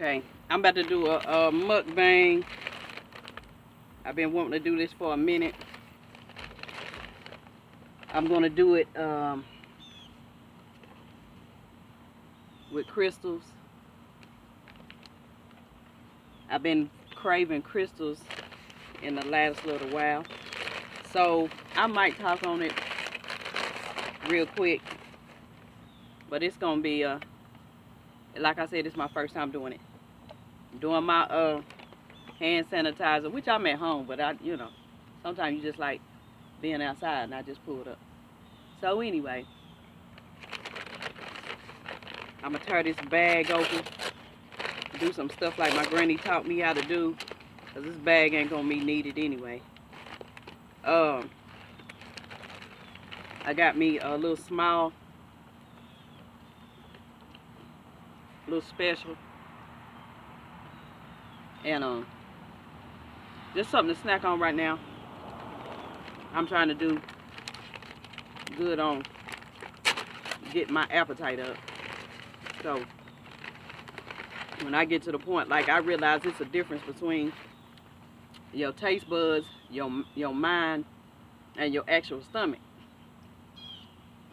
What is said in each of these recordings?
Okay, I'm about to do a mukbang. I've been wanting to do this for a minute. I'm gonna do it with crystals. I've been craving crystals in the last little while, so I might talk on it real quick. But it's gonna be like I said, it's my first time doing it. Doing my hand sanitizer, which I'm at home, but sometimes you just like being outside, and I just pulled up. So anyway, I'm gonna tear this bag open, do some stuff like my granny taught me how to do, cause this bag ain't gonna be needed anyway. I got me a little small, little special, and just something to snack on right now. I'm trying to do good on getting my appetite up. So when I get to the point, like, I realize it's a difference between your taste buds, your mind, and your actual stomach.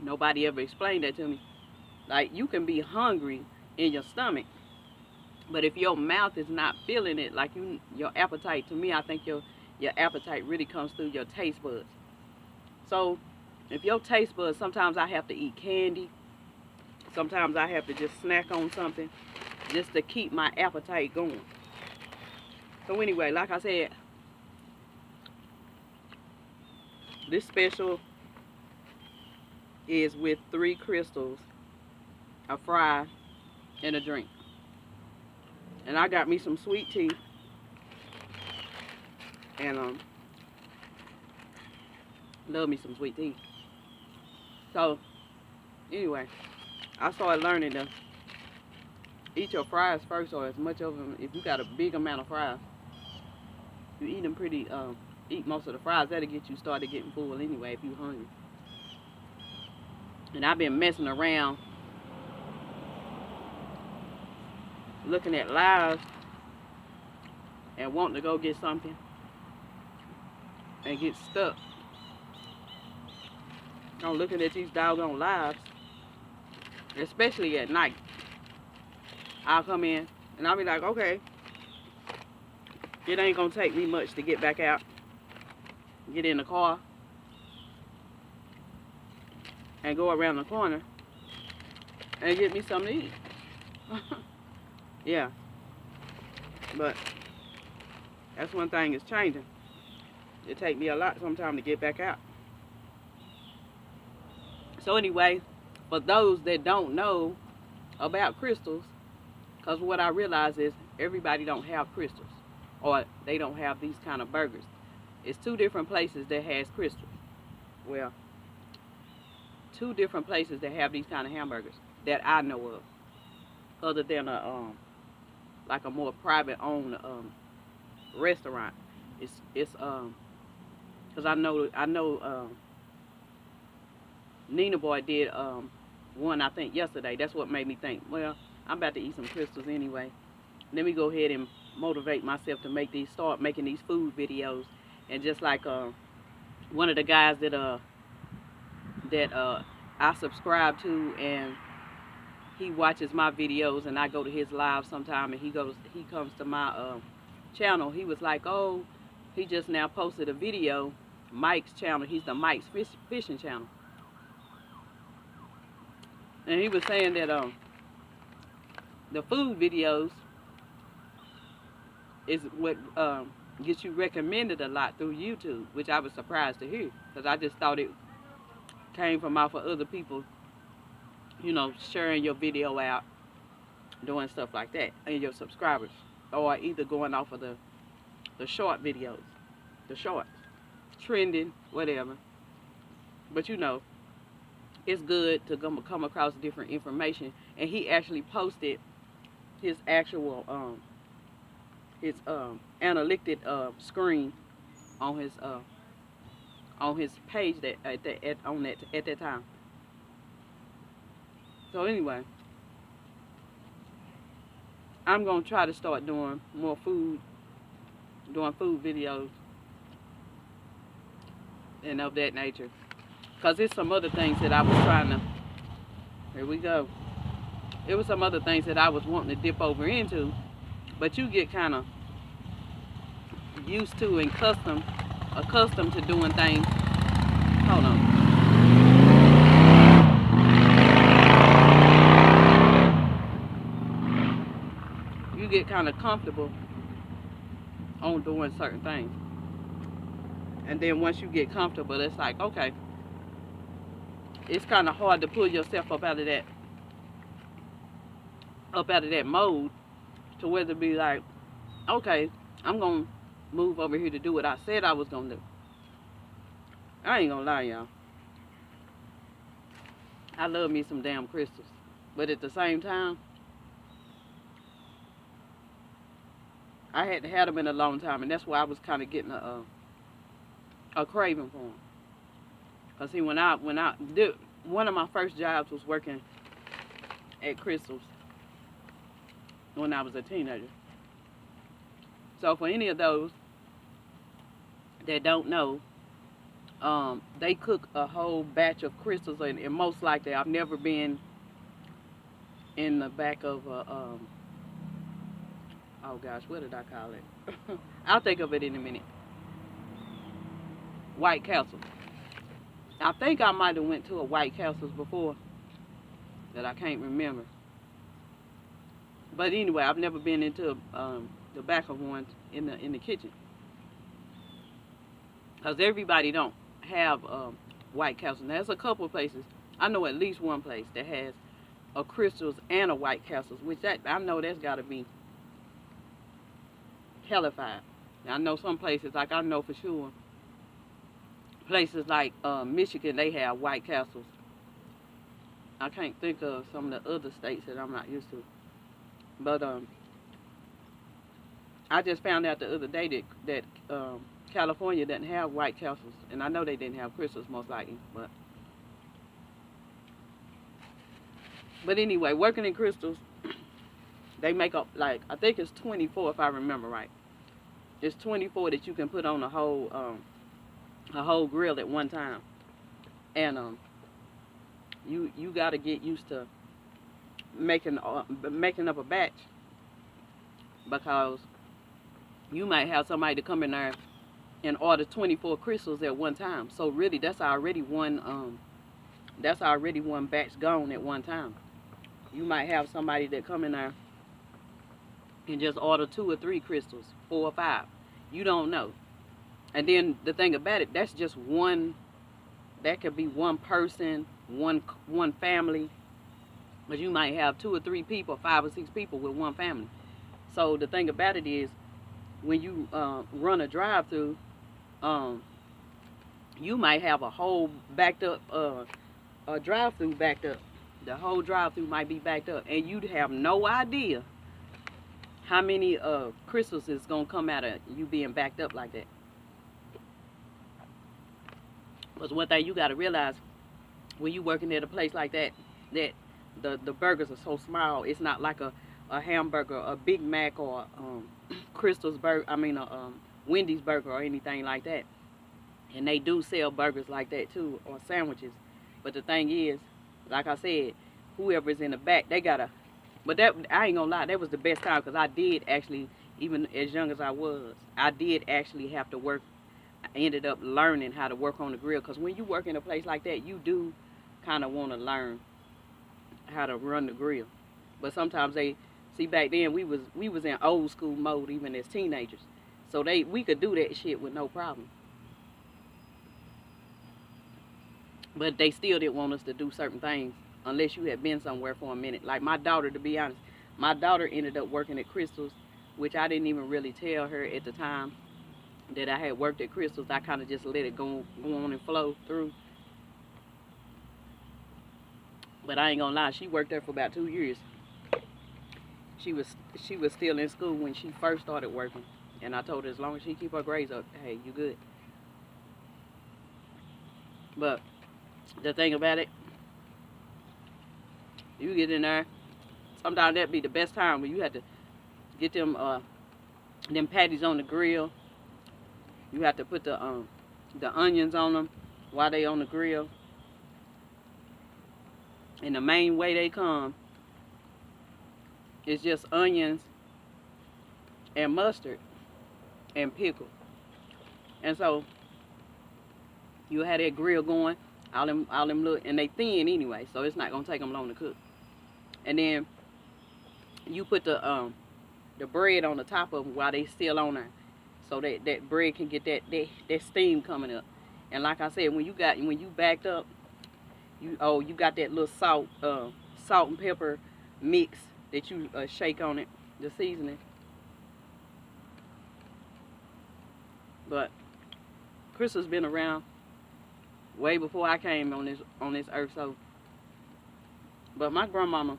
Nobody ever explained that to me. Like, you can be hungry in your stomach, but if your mouth is not feeling it, like your appetite, to me, I think your appetite really comes through your taste buds. So if your taste buds, sometimes I have to eat candy, sometimes I have to just snack on something just to keep my appetite going. So anyway, like I said, this special is with 3 crystals, a fry, and a drink. And I got me some sweet tea. And love me some sweet tea. So anyway, I started learning to eat your fries first, or as much of them. If you got a big amount of fries, you eat them pretty. Eat most of the fries. That'll get you started getting full anyway if you're hungry. And I've been messing around looking at lives and wanting to go get something and get stuck on looking at these doggone lives, especially at night. I'll come in and I'll be like, okay, it ain't gonna take me much to get back out, get in the car, and go around the corner and get me something to eat. Yeah, but that's one thing is changing. It takes me a lot sometimes to get back out. So anyway, for those that don't know about crystals, because what I realize is everybody don't have crystals, or they don't have these kind of burgers. It's 2 different places that has crystals. Well, 2 different places that have these kind of hamburgers that I know of, other than like a more private owned restaurant. It's because I know Nina Boy did one, I think, yesterday. That's what made me think, well, I'm about to eat some crystals anyway. Let me go ahead and motivate myself to start making these food videos. And just like one of the guys that I subscribe to, and he watches my videos, and I go to his live sometime, and he comes to my channel. He was like, oh, he just now posted a video, Mike's channel. He's the Mike's fishing channel. And he was saying that the food videos is what gets you recommended a lot through YouTube, which I was surprised to hear, because I just thought it came from off of other people, sharing your video out, doing stuff like that, and your subscribers, or either going off of the short videos, the shorts, trending, whatever. But it's good to come across different information. And he actually posted his actual analytic screen on his page at that time. So anyway, I'm going to try to start doing more food, doing food videos and of that nature. Because there's some other things that I was trying to, here we go. It was some other things that I was wanting to dip over into, but you get kind of used to and accustomed to doing things. Hold on. You get kind of comfortable on doing certain things. And then once you get comfortable, it's like, okay, it's kind of hard to pull yourself up out of that mode to whether be like, okay, I'm going to move over here to do what I said I was going to do. I ain't going to lie, y'all. I love me some damn Krystals. But at the same time, I hadn't had them in a long time, and that's why I was kind of getting a craving for them. Cause see, when I did, one of my first jobs was working at Krystals when I was a teenager. So for any of those that don't know, they cook a whole batch of Krystals, and most likely I've never been in the back of a oh gosh, what did I call it? I'll think of it in a minute. White Castle. I think I might have went to a White Castle's before that I can't remember. But anyway, I've never been into the back of one in the kitchen. Because everybody don't have White Castle. Now, there's a couple of places. I know at least one place that has a Krystals and a White Castles, which I know that's got to be hellified. Now, I know some places, like I know for sure, places like Michigan, they have White Castles. I can't think of some of the other states that I'm not used to. But I just found out the other day that California doesn't have White Castles. And I know they didn't have Krystals most likely. But anyway, working in Krystals, they make up, like, I think it's 24 if I remember right. It's 24 that you can put on a whole grill at one time. And you got to get used to making up a batch, because you might have somebody to come in there and order 24 Krystals at one time. So really, that's already one batch gone at one time. You might have somebody that come in there and just order 2 or 3 Krystals, 4 or 5. You don't know. And then the thing about it, that's just one. That could be one person, one family. But you might have 2 or 3 people, 5 or 6 people with one family. So the thing about it is, when you run a drive-through, you might have a whole backed up, a drive-through backed up. The whole drive-through might be backed up, and you'd have no idea how many Krystals is gonna come out of you being backed up like that. Because one thing you gotta realize, when you working at a place like that, that the burgers are so small. It's not like a hamburger, a Big Mac, or Krystal's burger. I mean a Wendy's burger or anything like that. And they do sell burgers like that too, or sandwiches. But the thing is, like I said, whoever's in the back, they gotta. But that, I ain't gonna lie, that was the best time, because I did actually, even as young as I was, I did actually have to work. I ended up learning how to work on the grill, because when you work in a place like that, you do kind of want to learn how to run the grill. But sometimes back then we was in old school mode even as teenagers, so we could do that shit with no problem. But they still didn't want us to do certain things unless you had been somewhere for a minute. Like my daughter, to be honest, my daughter ended up working at Krystals, which I didn't even really tell her at the time that I had worked at Krystals. I kind of just let it go on and flow through. But I ain't gonna lie, she worked there for about 2 years. She was still in school when she first started working, and I told her, as long as she keep her grades up, hey, you good. But the thing about it, you get in there, sometimes that'd be the best time when you had to Get them patties on the grill. You have to put the onions on them while they on the grill. And the main way they come is just onions and mustard and pickle. And so you have that grill going, all them little, and they thin anyway, so it's not gonna take them long to cook. And then you put the bread on the top of them while they still on there, so that bread can get that steam coming up. And like I said, when you backed up, you got that little salt and pepper mix that you shake on it, the seasoning. But Krystal's been around way before I came on this earth. So, but my grandmama,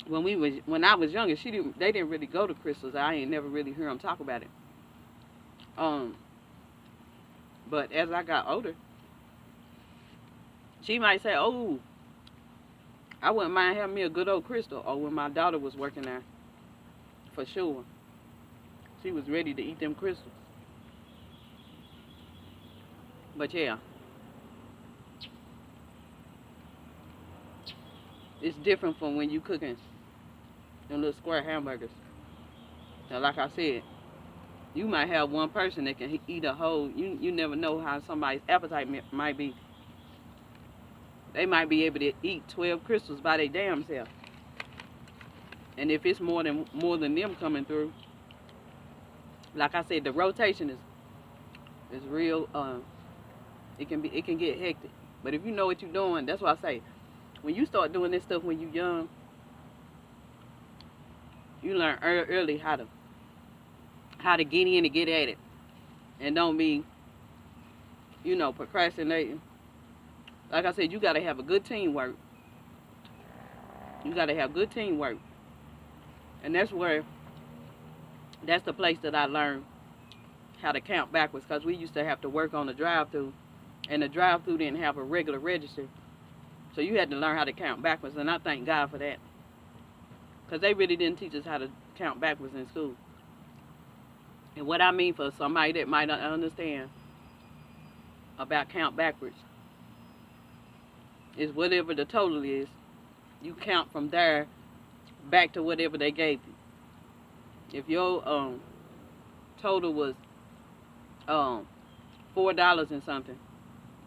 when I was younger, they didn't really go to Krystal's. I ain't never really hear them talk about it. But as I got older, she might say, "Oh, I wouldn't mind having me a good old Krystal." Or when my daughter was working there, for sure, she was ready to eat them Krystals. But yeah, it's different from when you cooking them little square hamburgers. Now, like I said, you might have one person that can eat a whole. You never know how somebody's appetite might be. They might be able to eat 12 Krystals by their damn self. And if it's more than them coming through, like I said, the rotation is real. It can get hectic. But if you know what you're doing, that's why I say, when you start doing this stuff when you're young, you learn early how to get in and get at it, and don't be, procrastinating. Like I said, you gotta have a good teamwork. You gotta have good teamwork, and that's the place that I learned how to count backwards, because we used to have to work on the drive-through, and the drive-through didn't have a regular register, so you had to learn how to count backwards, and I thank God for that, because they really didn't teach us how to count backwards in school. And what I mean, for somebody that might not understand about count backwards, is whatever the total is, you count from there back to whatever they gave you. If your total was $4 and something,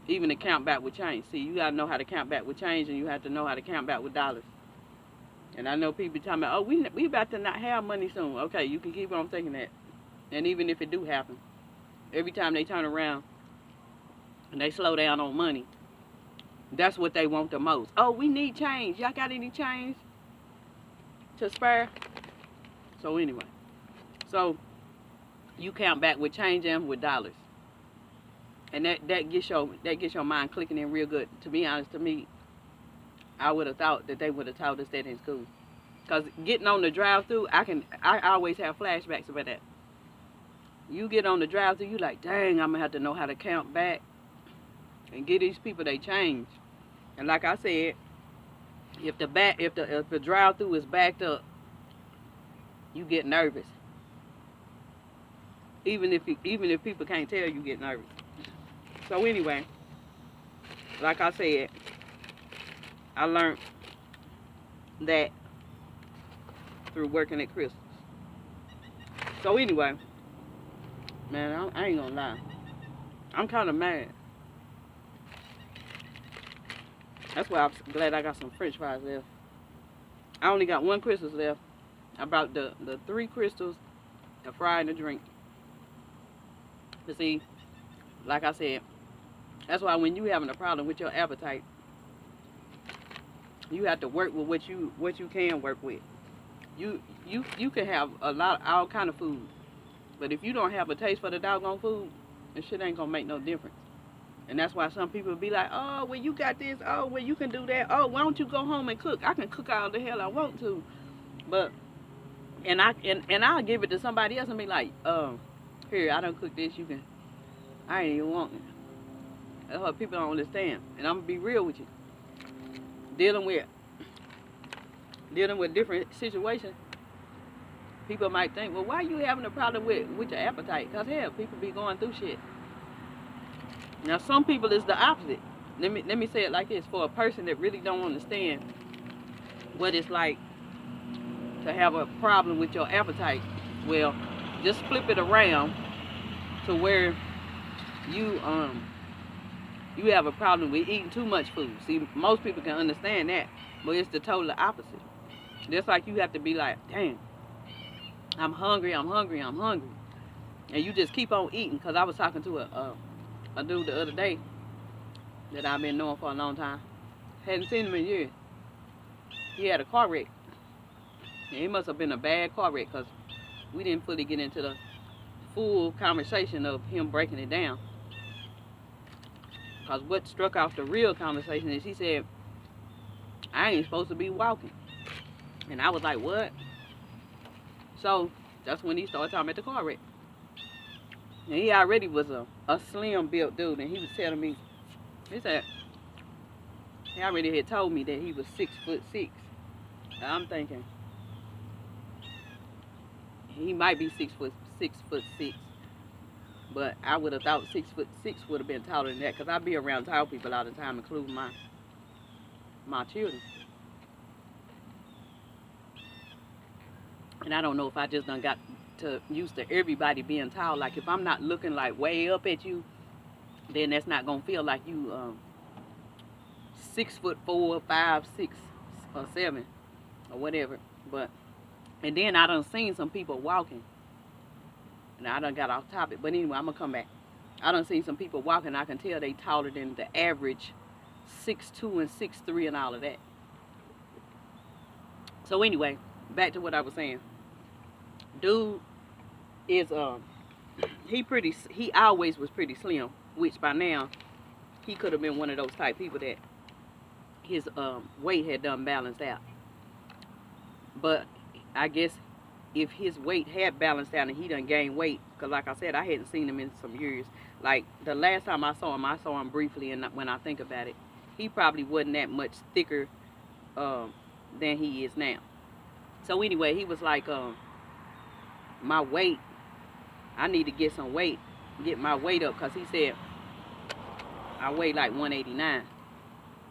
even the count back would change. See, you gotta know how to count back with change, and you have to know how to count back with dollars. And I know people talking about, "Oh, we about to not have money soon." Okay, you can keep on thinking that. And even if it do happen, every time they turn around and they slow down on money, that's what they want the most. "Oh, we need change. Y'all got any change to spare?" So anyway, so you count back with change and with dollars, and that gets your mind clicking in real good. To be honest, to me, I would have thought that they would have taught us that in school. Cause getting on the drive-through, I always have flashbacks about that. You get on the drive-through, you like, dang, I'm gonna have to know how to count back and get these people they change. And like I said, if the drive-through is backed up, you get nervous. Even if people can't tell, you get nervous. So anyway, like I said, I learned that through working at Krystal's. So anyway, man, I ain't gonna lie, I'm kind of mad. That's why I'm glad I got some French fries left. I only got one Krystal's left. I brought the 3 Krystals, the fry, and the drink. But see, like I said, that's why when you having a problem with your appetite, you have to work with what you can work with. You can have all kind of food, but if you don't have a taste for the doggone food, the shit ain't gonna make no difference. And that's why some people be like, "Oh, well, you got this. Oh, well, you can do that. Oh, why don't you go home and cook? I can cook all the hell I want to." But and I'll give it to somebody else and be like, "Here, I don't cook this. You can." I ain't even want it. That's what people don't understand. And I'm gonna be real with you. Dealing with different situations, People might think, well, why you having a problem with your appetite? Because, hell, people be going through shit. Now, some people is the opposite. Let me say it like this. For a person that really don't understand what it's like to have a problem with your appetite, well, just flip it around to where you you have a problem with eating too much food. See, most people can understand that, but it's the total opposite. Just like you have to be like, dang, I'm hungry, I'm hungry, I'm hungry. And you just keep on eating. Because I was talking to a dude the other day that I've been knowing for a long time. Hadn't seen him in years. He had a car wreck. And it must have been a bad car wreck because we didn't fully get into the full conversation of him breaking it down. Because what struck off the real conversation is he said, I ain't supposed to be walking. And I was like, what? So that's when he started talking about the car wreck. And he already was a slim built dude. And he was telling me, he said, he already had told me that he was 6'6". I'm thinking, he might be 6'6". But I would have thought 6'6" would have been taller than that, because I be around tall people all the time, including my children. And I don't know if I just done got to used to everybody being tall. Like if I'm not looking like way up at you, then that's not gonna feel like you 6'4", 5, 6, or 7, or whatever. But and then I done seen some people walking. Now I done got off topic, but anyway, I'm gonna come back. I done seen some people walking. I can tell they taller than the average 6'2" and 6'3" and all of that. So anyway, back to what I was saying. Dude is he always was pretty slim, which by now he could have been one of those type people that his weight had done balanced out. But I guess if his weight had balanced out and he done gained weight, because like I said, I hadn't seen him in some years. Like the last time I saw him briefly, and when I think about it, he probably wasn't that much thicker than he is now. So anyway, he was like, my weight, I need to get some weight, get my weight up, because he said I weigh like 189,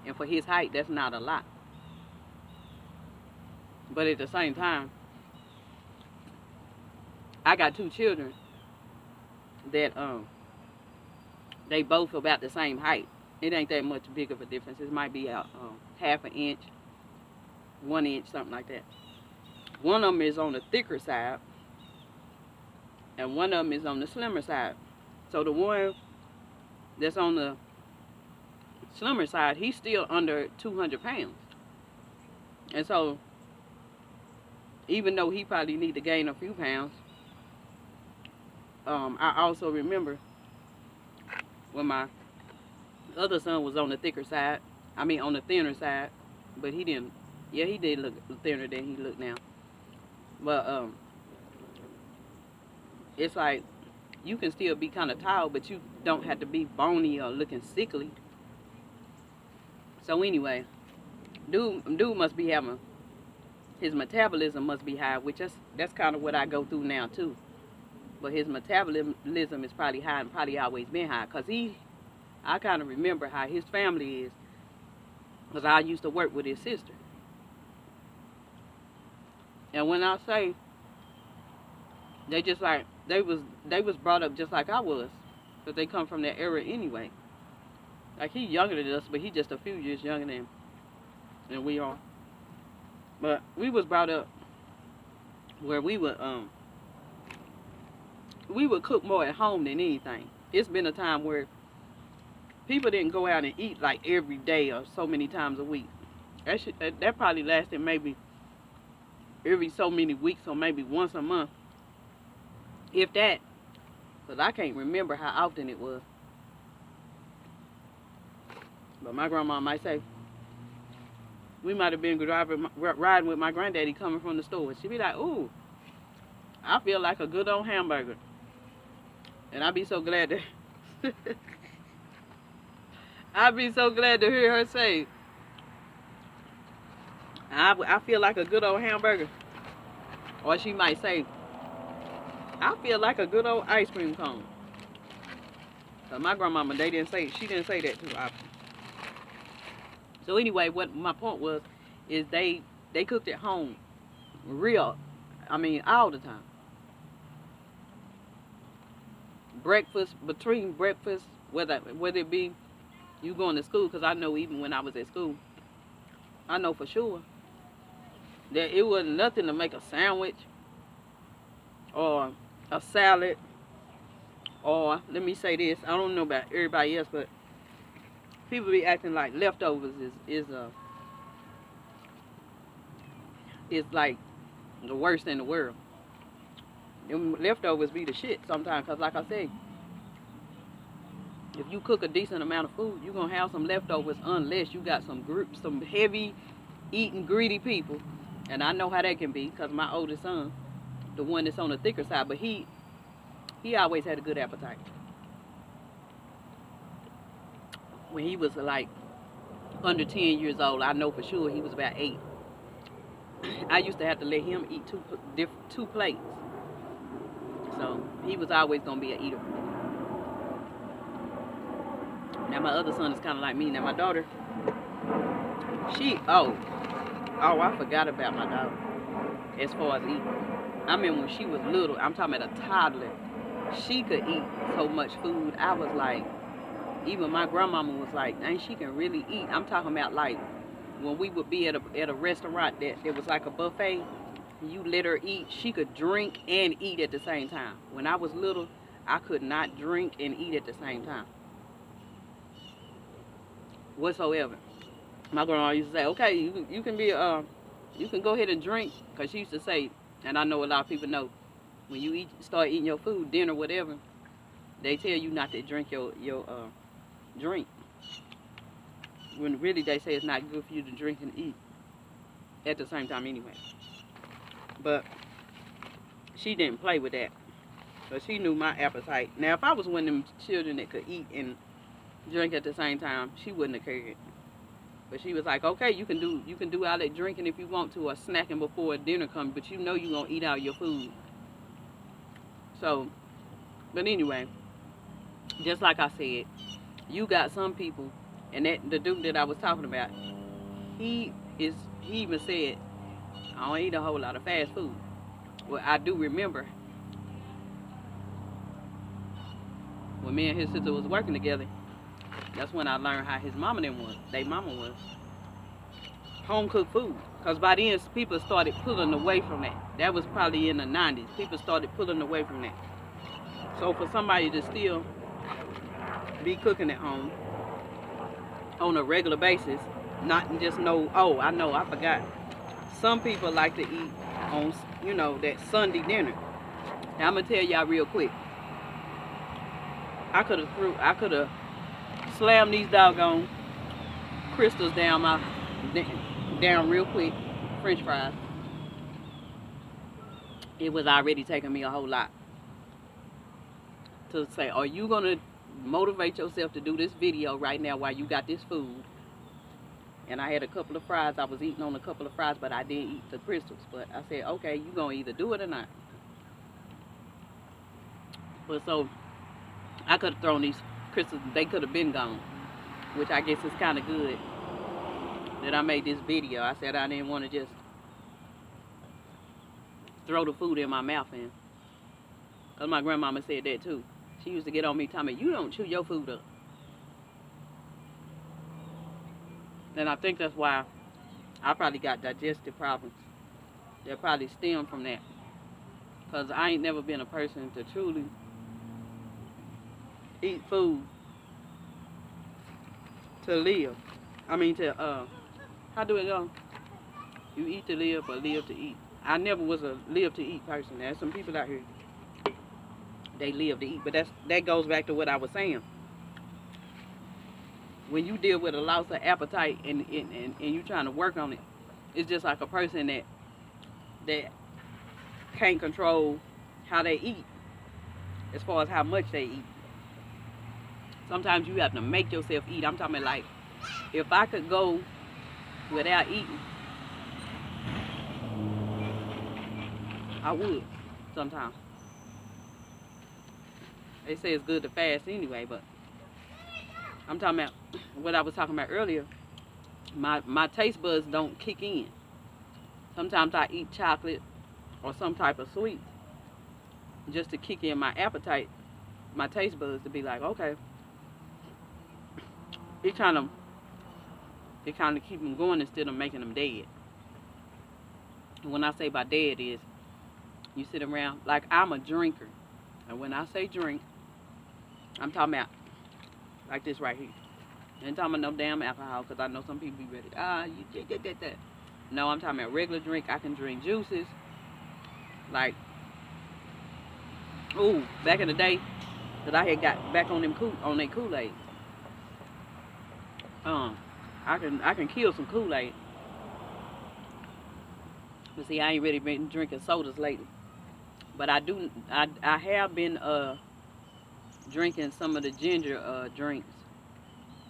and for his height, that's not a lot. But at the same time, I got 2 children that they both about the same height. It ain't that much big of a difference. It might be half an inch, 1 inch, something like that. One of them is on the thicker side, and one of them is on the slimmer side. So the one that's on the slimmer side, he's still under 200 pounds. And so, even though he probably need to gain a few pounds, I also remember when my other son was on the thicker side, on the thinner side, but he didn't, yeah, he did look thinner than he looked now. But it's like you can still be kind of tall, but you don't have to be bony or looking sickly. So anyway, dude must be having, his metabolism must be high, which that's kind of what I go through now too. But his metabolism is probably high and probably always been high, because I kind of remember how his family is, because I used to work with his sister. And when I say they just like they was brought up just like I was, because they come from that era anyway. Like he's younger than us, but he's just a few years younger than we are. But we was brought up where we would cook more at home than anything. It's been a time where people didn't go out and eat like every day or so many times a week. That probably lasted maybe every so many weeks or maybe once a month, if that, because I can't remember how often it was. But my grandma might say, we might have been riding with my granddaddy coming from the store. She'd be like, ooh, I feel like a good old hamburger. And I'd be so glad to I'd be so glad to hear her say, I feel like a good old hamburger. Or she might say, I feel like a good old ice cream cone. So my grandmama, she didn't say that too often. So anyway, what my point was, is they cooked at home, real, all the time. Between breakfast, whether it be you going to school, because I know even when I was at school, I know for sure that it wasn't nothing to make a sandwich or a salad, or let me say this, I don't know about everybody else, but people be acting like leftovers is like the worst in the world. Them leftovers be the shit sometimes, because like I said, if you cook a decent amount of food, you're going to have some leftovers unless you got some heavy eating greedy people. And I know how that can be, because my oldest son, the one that's on the thicker side, but he always had a good appetite. When he was like under 10 years old, I know for sure he was about 8. I used to have to let him eat two plates. So he was always going to be an eater. Now my other son is kind of like me. Now my daughter, I forgot about my daughter as far as eating. I mean, when she was little, I'm talking about a toddler, she could eat so much food. I was like, even my grandmama was like, dang, she can really eat. I'm talking about like when we would be at a restaurant that was like a buffet, you let her eat, she could drink and eat at the same time. When I was little, I could not drink and eat at the same time whatsoever. My grandma used to say, okay, you can go ahead and drink, because she used to say, and I know a lot of people know, when you start eating your food, dinner, whatever, they tell you not to drink your drink. When really they say it's not good for you to drink and eat at the same time anyway. But she didn't play with that. So she knew my appetite. Now, if I was one of them children that could eat and drink at the same time, she wouldn't have cared. But she was like, okay, you can do all that drinking if you want to, or snacking before dinner comes, but you know you're going to eat out your food. So, but anyway, just like I said, you got some people, and that the dude that I was talking about, he even said, I don't eat a whole lot of fast food. Well, I do remember when me and his sister was working together, that's when I learned how his mama was. Home cooked food. Because by then, people started pulling away from that. That was probably in the 90s. People started pulling away from that. So for somebody to still be cooking at home on a regular basis, not just I forgot. Some people like to eat on, that Sunday dinner. Now I'm going to tell y'all real quick. I could have slammed these doggone Krystals down real quick, French fries. It was already taking me a whole lot to say, are you going to motivate yourself to do this video right now while you got this food? And I had a couple of fries. I was eating on a couple of fries, but I didn't eat the Krystals. But I said, okay, you're going to either do it or not. But so I could have thrown these Krystals. They could have been gone, which I guess is kind of good that I made this video. I said I didn't want to just throw the food in my mouth in. Because my grandmama said that too. She used to get on me telling me, you don't chew your food up. And I think that's why I probably got digestive problems. That probably stem from that. Because I ain't never been a person to truly eat food to live. How do it go? You eat to live or live to eat. I never was a live to eat person. There's some people out here, they live to eat. But that goes back to what I was saying. When you deal with a loss of appetite and you trying to work on it, it's just like a person that can't control how they eat as far as how much they eat. Sometimes you have to make yourself eat. I'm talking like, if I could go without eating I would sometimes. They say it's good to fast anyway, but I'm talking about what I was talking about earlier. My taste buds don't kick in. Sometimes I eat chocolate or some type of sweet just to kick in my appetite, my taste buds to be like, okay, it kind of keep them going instead of making them dead. And when I say by dead is, you sit around, like I'm a drinker. And when I say drink, I'm talking about like this right here. I ain't talking about no damn alcohol, because I know some people be ready. You did that. No, I'm talking about regular drink. I can drink juices. Like, ooh, back in the day, that I had got back on them Kool-Aid. I can kill some Kool-Aid. But see, I ain't really been drinking sodas lately. But I have been drinking some of the ginger drinks.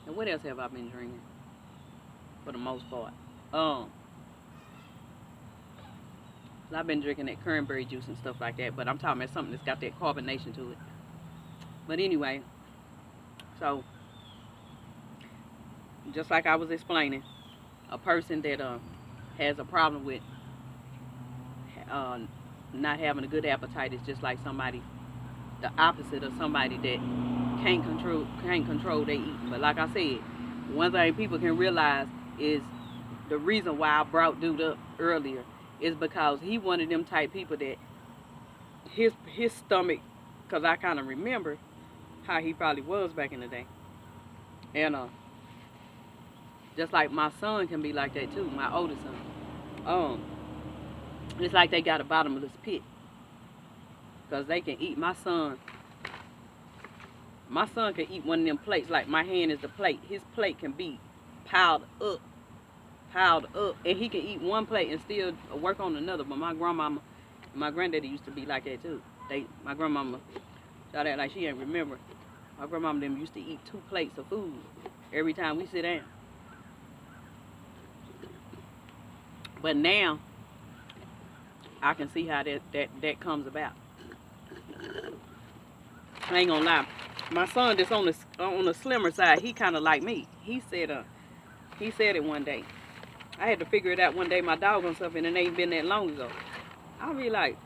And what else have I been drinking? For the most part. I've been drinking that cranberry juice and stuff like that. But I'm talking about something that's got that carbonation to it. But anyway, so just like I was explaining, a person that has a problem with not having a good appetite is just like somebody, the opposite of somebody that can't control their eating. But like I said, one thing people can realize is the reason why I brought dude up earlier is because he one of them type people that his stomach, because I kind of remember how he probably was back in the day. And just like my son can be like that too, my oldest son. It's like they got a bottomless pit. Because they can eat, my son can eat one of them plates, like my hand is the plate. His plate can be piled up. And he can eat one plate and still work on another. But my grandmama, my granddaddy used to be like that too. My grandmama, shout out like she ain't remember. My grandmama them used to eat 2 plates of food every time we sit down. But now, I can see how that comes about. I ain't gonna lie. My son that's on the slimmer side, he kind of like me. He said it one day. I had to figure it out one day. My dog on something, and it ain't been that long ago. I'll be like,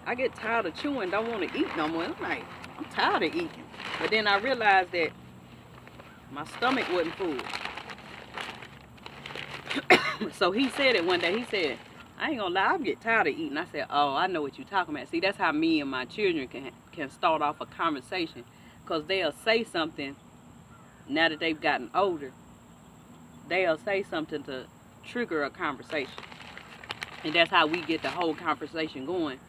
I get tired of chewing, don't want to eat no more. I'm like, I'm tired of eating. But then I realized that my stomach wasn't full. So he said it one day. He said, I ain't gonna lie, I get tired of eating. I said, oh, I know what you're talking about. See, that's how me and my children can start off a conversation. Because they'll say something, now that they've gotten older, they'll say something to trigger a conversation. And that's how we get the whole conversation going.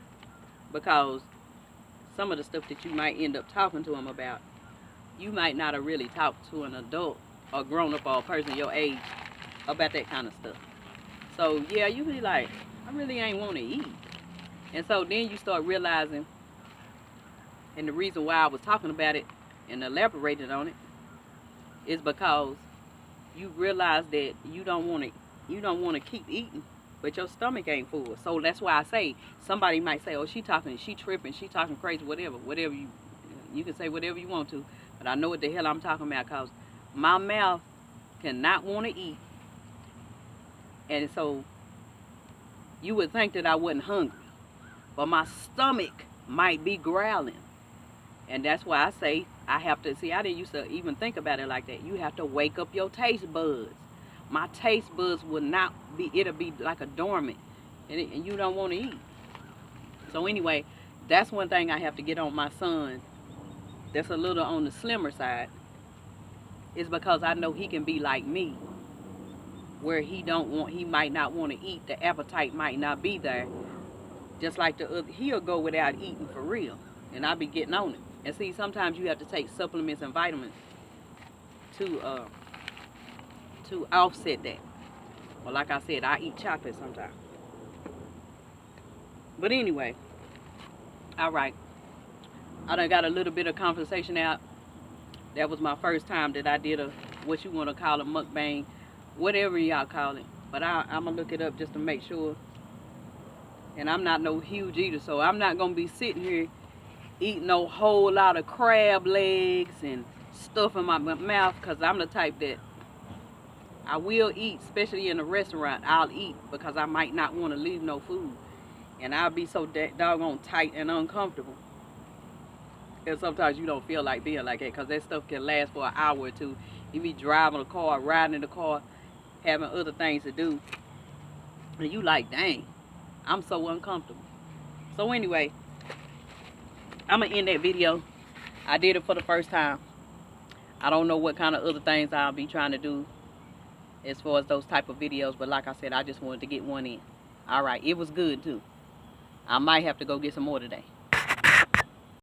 Because some of the stuff that you might end up talking to them about, you might not have really talked to an adult or grown up or a person your age about that kind of stuff. So yeah, you be like, I really ain't want to eat. And so then you start realizing, and the reason why I was talking about it and elaborated on it is because you realize that you don't want to keep eating, but your stomach ain't full. So that's why I say, somebody might say, oh, she tripping, she talking crazy, whatever you can say whatever you want to, but I know what the hell I'm talking about, because my mouth cannot want to eat. And so you would think that I wasn't hungry, but my stomach might be growling. And that's why I say I have to, see, I didn't used to even think about it like that. You have to wake up your taste buds. My taste buds will not be, it'll be like a dormant, and you don't want to eat. So anyway, that's one thing I have to get on my son that's a little on the slimmer side, is because I know he can be like me, where he might not want to eat, the appetite might not be there. Just like the other, he'll go without eating for real, and I'll be getting on it. And see, sometimes you have to take supplements and vitamins to offset that. Well, like I said, I eat chocolate sometimes. But anyway, all right. I done got a little bit of conversation out. That was my first time that I did what you want to call a mukbang, whatever y'all call it. But I'm going to look it up just to make sure And I'm not no huge eater, so I'm not going to be sitting here eating no whole lot of crab legs and stuff in my mouth, because I'm the type that I will eat, especially in a restaurant. I'll eat because I might not want to leave no food. And I'll be so doggone tight and uncomfortable. And sometimes you don't feel like being like that, because that stuff can last for an hour or two. You be driving a car, riding in the car, having other things to do. And you like, dang, I'm so uncomfortable. So anyway, I'm going to end that video. I did it for the first time. I don't know what kind of other things I'll be trying to do as far as those type of videos. But like I said, I just wanted to get one in. Alright, it was good too. I might have to go get some more today.